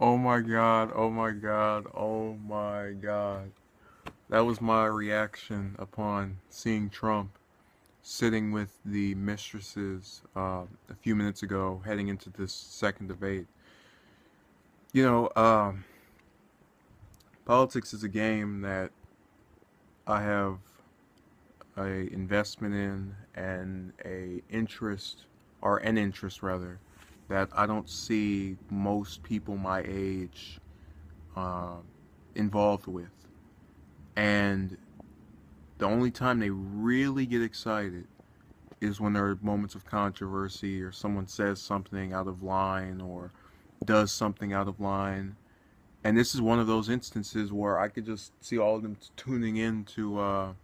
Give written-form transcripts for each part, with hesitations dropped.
Oh my God, oh my God, oh my God. That was my reaction upon seeing Trump sitting with the mistresses a few minutes ago, heading into this second debate. You know, politics is a game that I have a investment in and a interest, or an interest rather, that I don't see most people my age uh, involved with. And the only time they really get excited is when there are moments of controversy or someone says something out of line or does something out of line. And this is one of those instances where I could just see all of them tuning in to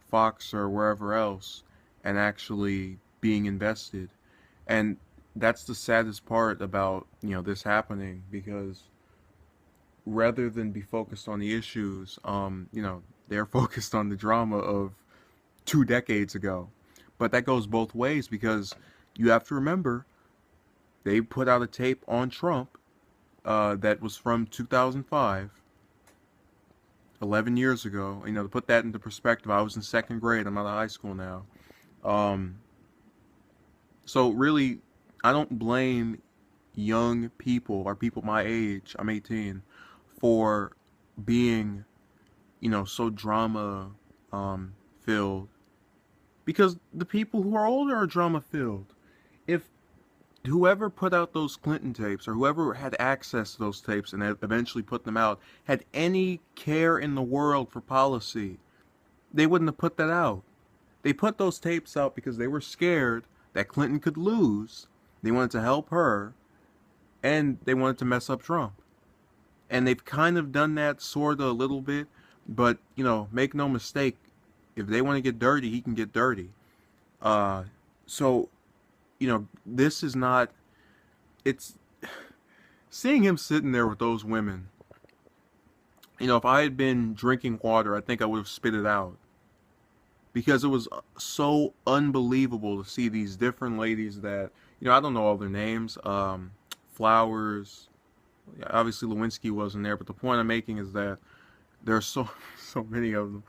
Fox or wherever else and actually being invested. And that's the saddest part about, this happening because rather than be focused on the issues, they're focused on the drama of 2 decades ago. But that goes both ways because you have to remember they put out a tape on Trump that was from 2005, 11 years ago. To put that into perspective, I was in second grade. I'm out of high school now. Um, so really, I don't blame young people or people my age, I'm 18, for being, so drama filled because the people who are older are drama filled. If whoever put out those Clinton tapes or whoever had access to those tapes and eventually put them out had any care in the world for policy, they wouldn't have put that out. They put those tapes out because they were scared that Clinton could lose. They wanted to help her and they wanted to mess up Trump. And they've kind of done that sort of a little bit, but make no mistake, if they want to get dirty, he can get dirty. Uh, so this is not, it's seeing him sitting there with those women. If I had been drinking water, I think I would have spit it out because it was so unbelievable to see these different ladies that, I don't know all their names. Flowers, obviously Lewinsky wasn't there, but the point I'm making is that there are so so many of them.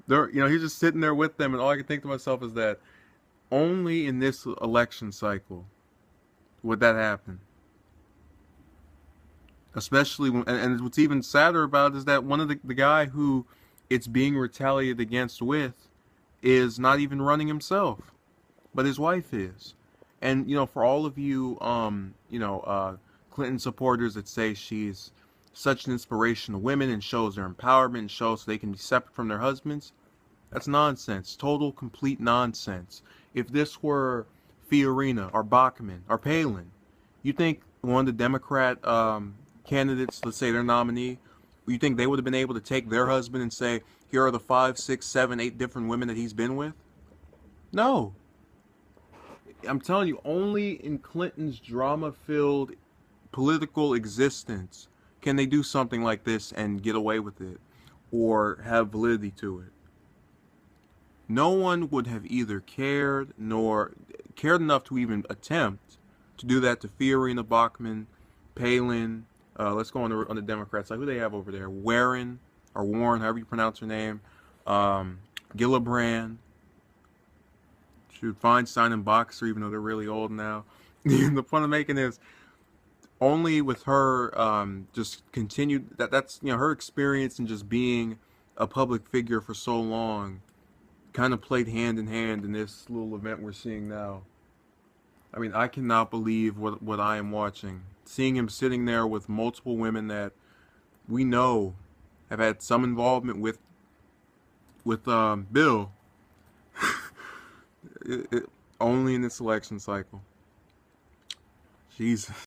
He's just sitting there with them, and all I can think to myself is that only in this election cycle would that happen. Especially when, and what's even sadder about it is that one of the guy who it's being retaliated against with is not even running himself, but his wife is. And for all of you, Clinton supporters that say she's such an inspiration to women and shows their empowerment and shows they can be separate from their husbands, that's nonsense. Total, complete nonsense. If this were Fiorina or Bachmann or Palin, you think one of the Democrat candidates, let's say their nominee, you think they would have been able to take their husband and say, here are the 5, 6, 7, 8 different women that he's been with? No. I'm telling you, only in Clinton's drama-filled political existence can they do something like this and get away with it or have validity to it. No one would have either cared nor cared enough to even attempt to do that to Fiorina, Bachmann, Palin. Let's go on the Democrats. Like who they have over there? Warren or Warren, however you pronounce her name. Gillibrand. Shoot, Feinstein and Boxer, even though they're really old now. The point I'm making is only with her just continued that's her experience and just being a public figure for so long kind of played hand in hand in this little event we're seeing now. I mean, I cannot believe what I am watching. Seeing him sitting there with multiple women that we know have had some involvement with Bill, only in this election cycle. Jesus.